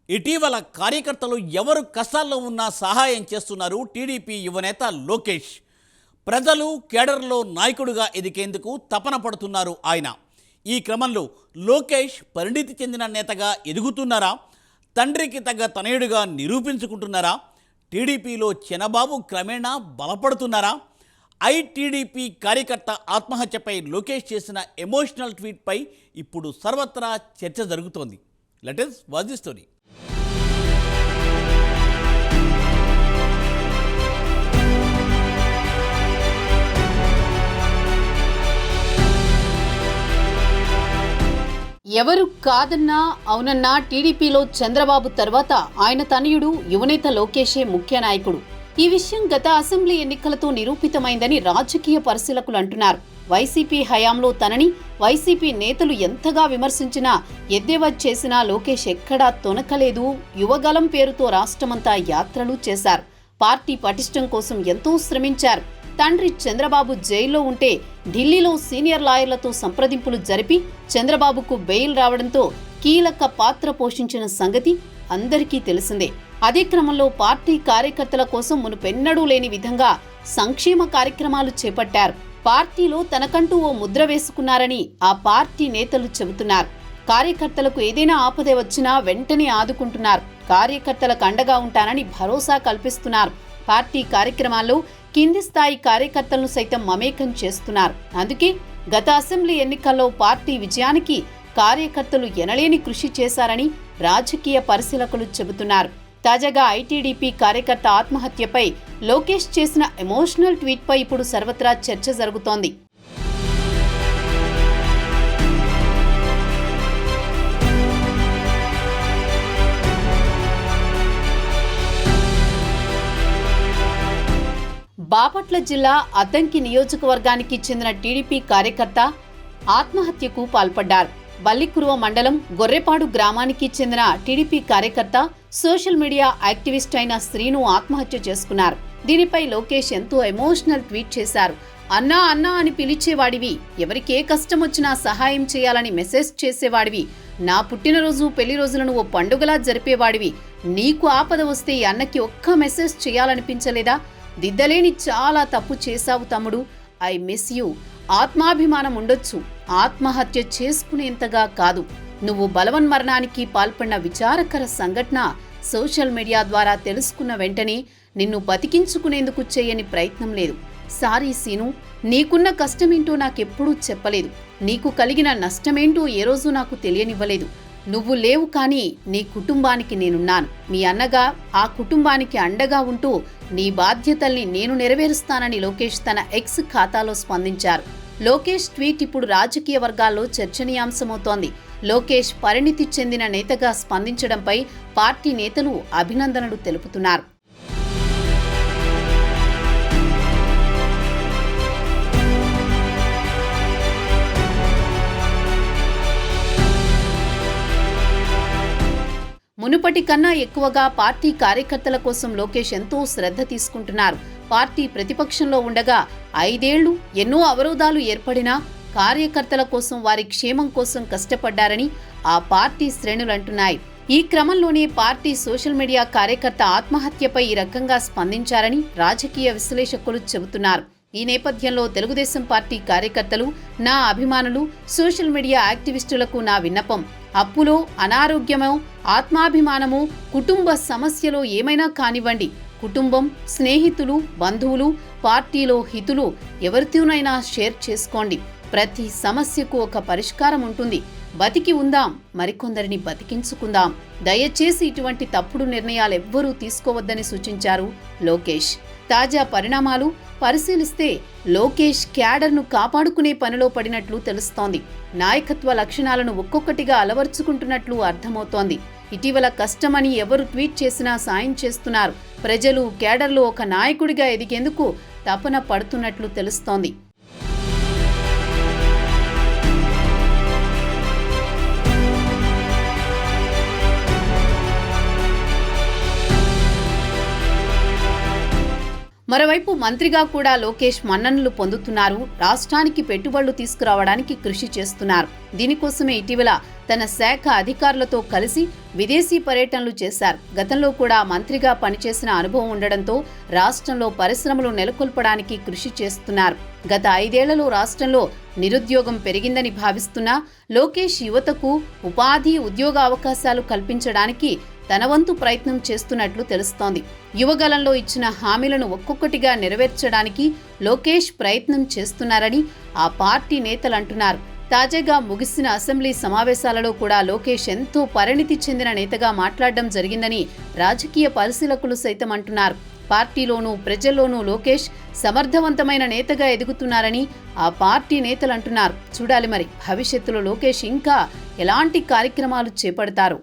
ఇటీవల కార్యకర్తలు ఎవరు కష్టాల్లో ఉన్నా సహాయం చేస్తున్నారు టీడీపీ యువనేత లోకేష్. ప్రజలు కేడర్లో నాయకుడిగా ఎదిగేందుకు తపన పడుతున్నారు ఆయన. ఈ క్రమంలో లోకేష్ పరిణితి చెందిన నేతగా ఎదుగుతున్నారా? తండ్రికి తగ్గ తనయుడిగా నిరూపించుకుంటున్నారా? టీడీపీలో చినబాబు క్రమేణా బలపడుతున్నారా? ఐటీడీపీ కార్యకర్త ఆత్మహత్యపై లోకేష్ చేసిన ఎమోషనల్ ట్వీట్పై ఇప్పుడు సర్వత్రా చర్చ జరుగుతోంది. Let us watch the story. ఎవరు కాదన్నా అవునన్నా టీడీపీలో చంద్రబాబు తర్వాత ఆయన తనయుడు యువనేత లోకేషే ముఖ్య నాయకుడు. ఈ విషయం గత అసెంబ్లీ ఎన్నికలతో నిరూపితమైందని రాజకీయ పరిశీలకులు అంటున్నారు. వైసీపీ హయాంలో తనని వైసీపీ నేతలు ఎంతగా విమర్శించినా ఎద్దేవా చేసినా లోకేష్ ఎక్కడా తొనకలేదు. యువగలం పేరుతో రాష్ట్రమంతా యాత్రలు చేశారు. పార్టీ పటిష్టం కోసం ఎంతో శ్రమించారు. తండ్రి చంద్రబాబు జైల్లో ఉంటే ఢిల్లీలో సీనియర్ లాయర్లతో సంప్రదింపులు జరిపి చంద్రబాబుకు బెయిల్ రావడంతో కీలక పాత్ర పోషించిన సంగతి అందరికీ తెలిసిందే. అదే క్రమంలో పార్టీ కార్యకర్తల కోసం మునుపెన్నడూ లేని విధంగా సంక్షేమ కార్యక్రమాలు చేపట్టారు. పార్టీలో తనకంటూ ఓ ముద్ర వేసుకున్నారని ఆ పార్టీ నేతలు చెబుతున్నారు. కార్యకర్తలకు ఏదైనా ఆపద వచ్చినా వెంటనే ఆదుకుంటున్నారు. కార్యకర్తలకు అండగా ఉంటానని భరోసా కల్పిస్తున్నారు. పార్టీ కార్యక్రమాల్లో కింది స్థాయి కార్యకర్తలను సైతం మమేకం చేస్తున్నారు. అందుకే గత అసెంబ్లీ ఎన్నికల్లో పార్టీ విజయానికి కార్యకర్తలు ఎనలేని కృషి చేశారని రాజకీయ పరిశీలకులు చెబుతున్నారు. తాజాగా ఐటీడీపీ కార్యకర్త ఆత్మహత్యపై లోకేష్ చేసిన ఎమోషనల్ ట్వీట్పై ఇప్పుడు సర్వత్రా చర్చ జరుగుతోంది. బాపట్ల జిల్లా అద్దంకి నియోజకవర్గానికి చెందిన టీడీపీ కార్యకర్త ఆత్మహత్యకు పాల్పడ్డారు. బల్లికురువ మండలం గొర్రెపాడు గ్రామానికి చెందిన టీడీపీ కార్యకర్త సోషల్ మీడియా యాక్టివిస్ట్ అయిన శ్రీను ఆత్మహత్య చేసుకున్నారు. దీనిపై లోకేష్ ఎంతో ఎమోషనల్ ట్వీట్ చేశారు. అన్నా అన్నా అని పిలిచేవాడివి, ఎవరికే కష్టం వచ్చినా సహాయం చేయాలని మెసేజ్ చేసేవాడివి, నా పుట్టినరోజు పెళ్లి రోజులను ఓ పండుగలా జరిపేవాడివి, నీకు ఆపద వస్తే ఈ అన్నకి ఒక్క మెసేజ్ చేయాలనిపించలేదా? దిద్దలేని చాలా తప్పు చేశావు తమ్ముడు, ఐ మిస్ యూ. ఆత్మాభిమానం ఉండొచ్చు, ఆత్మహత్య చేసుకునేంతగా కాదు. నువ్వు బలవన్మరణానికి పాల్పడిన విచారకర సంఘటన సోషల్ మీడియా ద్వారా తెలుసుకున్న వెంటనే నిన్ను బతికించుకునేందుకు చేయని ప్రయత్నం లేదు. సారీ సీను, నీకున్న కష్టమేంటో నాకెప్పుడూ చెప్పలేదు. నీకు కలిగిన నష్టమేంటో ఏ రోజు నాకు తెలియనివ్వలేదు. నువ్వు లేవు కానీ నీ కుటుంబానికి నేనున్నాను. మీ అన్నగా ఆ కుటుంబానికి అండగా ఉంటూ నీ బాధ్యతల్ని నేను నెరవేరుస్తానని లోకేష్ తన ఎక్స్ ఖాతాలో స్పందించారు. లోకేష్ ట్వీట్ ఇప్పుడు రాజకీయ వర్గాల్లో చర్చనీయాంశమవుతోంది. లోకేష్ పరిణితి చెందిన నేతగా స్పందించడంపై పార్టీ నేతలు అభినందనలు తెలుపుతున్నారు. మునుపటి కన్నా ఎక్కువగా పార్టీ కార్యకర్తల కోసం లోకేష్ ఎంతో శ్రద్ధ తీసుకుంటున్నారు. పార్టీ ప్రతిపక్షంలో ఉండగా 5 ఏళ్లు ఎన్నో అవరోధాలు ఏర్పడినా కార్యకర్తల కోసం, వారి క్షేమం కోసం కష్టపడ్డారని ఆ పార్టీ శ్రేణులు అంటున్నాయి. ఈ క్రమంలోనే పార్టీ సోషల్ మీడియా కార్యకర్త ఆత్మహత్యపై ఈ రకంగా స్పందించారని రాజకీయ విశ్లేషకులు చెబుతున్నారు. ఈ నేపథ్యంలో తెలుగుదేశం పార్టీ కార్యకర్తలు, నా అభిమానులు, సోషల్ మీడియా యాక్టివిస్టులకు నా విన్నపం. అప్పులో, అనారోగ్యమో, ఆత్మాభిమానమో, కుటుంబ సమస్యలో ఏమైనా కానివ్వండి, కుటుంబం, స్నేహితులు, బంధువులు, పార్టీలో హితులు ఎవరితోనైనా షేర్ చేసుకోండి. ప్రతి సమస్యకు ఒక పరిష్కారం ఉంటుంది. బతికి ఉందాం, మరికొందరిని బతికించుకుందాం. దయచేసి ఇటువంటి తప్పుడు నిర్ణయాలెవ్వరూ తీసుకోవద్దని సూచించారు లోకేష్. తాజా పరిణామాలు పరిశీలిస్తే లోకేష్ క్యాడర్ను కాపాడుకునే పనిలో పడినట్లు తెలుస్తోంది. నాయకత్వ లక్షణాలను ఒక్కొక్కటిగా అలవర్చుకుంటున్నట్లు అర్థమవుతోంది. ఇటీవల కష్టమని ఎవరు ట్వీట్ చేసినా సాయం చేస్తున్నారు. ప్రజలు క్యాడర్లో ఒక నాయకుడిగా ఎదిగేందుకు తపన పడుతున్నట్లు తెలుస్తోంది. మరోవైపు మంత్రిగా కూడా లోకేష్ మన్ననలు పొందుతున్నారు. రాష్ట్రానికి పెట్టుబడులు తీసుకురావడానికి కృషి చేస్తున్నారు. దీనికోసమే ఇటీవల తన శాఖ అధికారులతో కలిసి విదేశీ పర్యటనలు చేశారు. గతంలో కూడా మంత్రిగా పనిచేసిన అనుభవం ఉండడంతో రాష్ట్రంలో పరిశ్రమలు నెలకొల్పడానికి కృషి చేస్తున్నారు. గత 5 ఏళ్లలో రాష్ట్రంలో నిరుద్యోగం పెరిగిందని భావిస్తున్న లోకేష్ యువతకు ఉపాధి, ఉద్యోగ అవకాశాలు కల్పించడానికి తన వంతు ప్రయత్నం చేస్తున్నట్లు తెలుస్తోంది. యువగలంలో ఇచ్చిన హామీలను ఒక్కొక్కటిగా నెరవేర్చడానికి లోకేష్ ప్రయత్నం చేస్తున్నారని ఆ పార్టీ నేతలు అంటున్నారు. తాజాగా ముగిసిన అసెంబ్లీ సమావేశాలలో కూడా లోకేష్ ఎంతో పరిణితి చెందిన నేతగా మాట్లాడడం జరిగిందని రాజకీయ పరిశీలకులు సైతం అంటున్నారు. పార్టీలోనూ ప్రజల్లోనూ లోకేష్ సమర్థవంతమైన నేతగా ఎదుగుతున్నారని ఆ పార్టీ నేతలు అంటున్నారు. చూడాలి మరి భవిష్యత్తులో లోకేష్ ఇంకా ఎలాంటి కార్యక్రమాలు చేపడతారు.